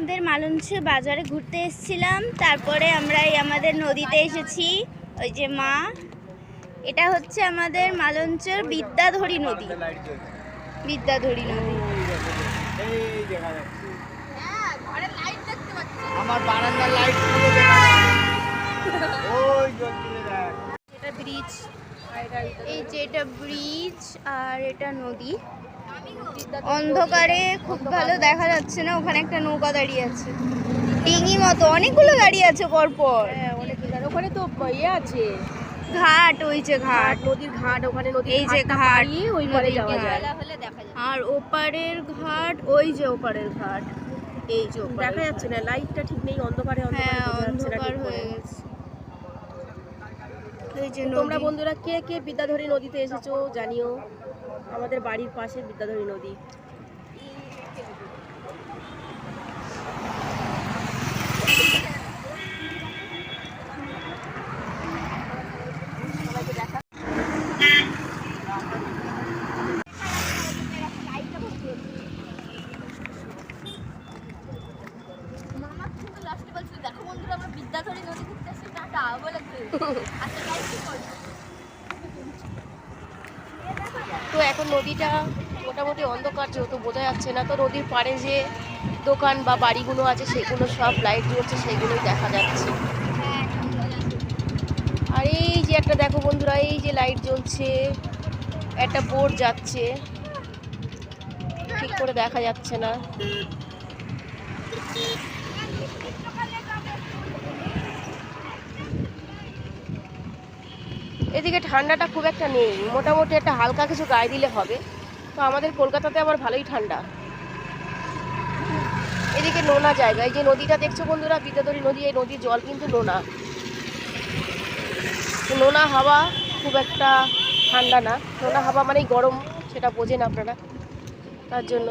আমাদের মালঞ্চ বাজারে ঘুরতে এসেছিলাম, তারপরে আমরা এই আমাদের নদীতে এসেছি। ওই যে মা, এটা হচ্ছে আমাদের মালঞ্চের বিদ্যাধরী নদী। বিদ্যাধরী নদী আমার বারান্দার লাইট পুরো দেখা ওই এটা ব্রিজ, এই যে এটা ব্রিজ আর এটা নদী। অন্ধকারে খুব ভালো দেখা যাচ্ছে না। ওখানে একটা নৌকা দাঁড়িয়ে আছে, ডিঙি মতো অনেকগুলো গাড়ি আছে পরপর। ওখানে তো ইয়ে আছে, ঘাট, ওই যে ঘাট, নদীর ঘাট। ওখানে নদীর এই যে ঘাট, ওই পারে যাওয়া যায়। আর ওপারের ঘাট, ওই যে ওপারের ঘাট, এই যে দেখা যাচ্ছে না, লাইটটা ঠিক নেই, অন্ধকারে হ্যাঁ অন্ধকার হয়ে গেছে। এই যে তোমরা বন্ধুরা কে কে বিদ্যাধরী নদীতে এসেছো জানিও। আমাদের বাড়ির পাশে বিদ্যাধরী নদী। তো এখন নদীটা মোটামুটি অন্ধকার, যেহেতু বোঝা যাচ্ছে না। তো নদীর পাড়ে যে দোকান বা বাড়িগুলো আছে সেগুলো সব লাইট জ্বলছে, সেইগুলোই দেখা যাচ্ছে। আর এই যে একটা দেখো বন্ধুরা, এই যে লাইট জ্বলছে, একটা বোট যাচ্ছে, ঠিক করে দেখা যাচ্ছে না। এদিকে ঠান্ডাটা খুব একটা নেই, মোটামুটি একটা হালকা কিছু গায়ে দিলে হবে। তো আমাদের কলকাতাতে আবার ভালোই ঠান্ডা। এদিকে নোনা জায়গা, এই যে নদীটা দেখছো বন্ধুরা, বিদ্যাধরী নদী। এই নদীর জল কিন্তু নোনা, নোনা হাওয়া, খুব একটা ঠান্ডা না। নোনা হাওয়া মানেই গরম, সেটা বোঝেন আপনারা। তার জন্য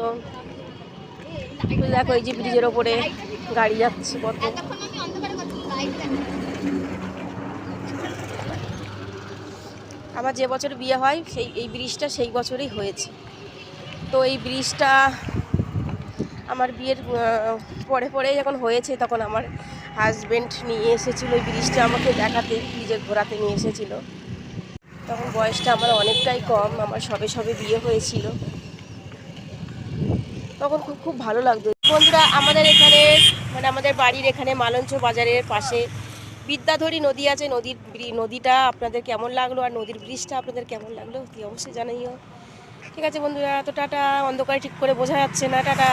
দেখো এই যে ব্রিজের ওপরে গাড়ি যাচ্ছে কত। আমার যে বছর বিয়ে হয় এই ব্রিজটা সেই বছরই হয়েছে। তো এই ব্রিজটা আমার বিয়ের পরে পরে যখন হয়েছে, তখন আমার হাজব্যান্ড নিয়ে এসেছিলো এই ব্রিজটা আমাকে দেখাতে, ব্রিজে ঘোরাতে নিয়ে এসেছিল। তখন বয়সটা আমার অনেকটাই কম, আমার সবে সবে বিয়ে হয়েছিল। তখন খুব ভালো লাগতো। বন্ধুরা আমাদের এখানে, মানে আমাদের বাড়ির এখানে মালঞ্চ বাজারের পাশে বিদ্যাধরী নদী আছে। নদীটা আপনাদের কেমন লাগলো, আর নদীর ব্রিজটা আপনাদের কেমন লাগলো অবশ্যই জানাইও। ঠিক আছে বন্ধুরা, তো টাটা। অন্ধকারে ঠিক করে বোঝা যাচ্ছে না, টাটা।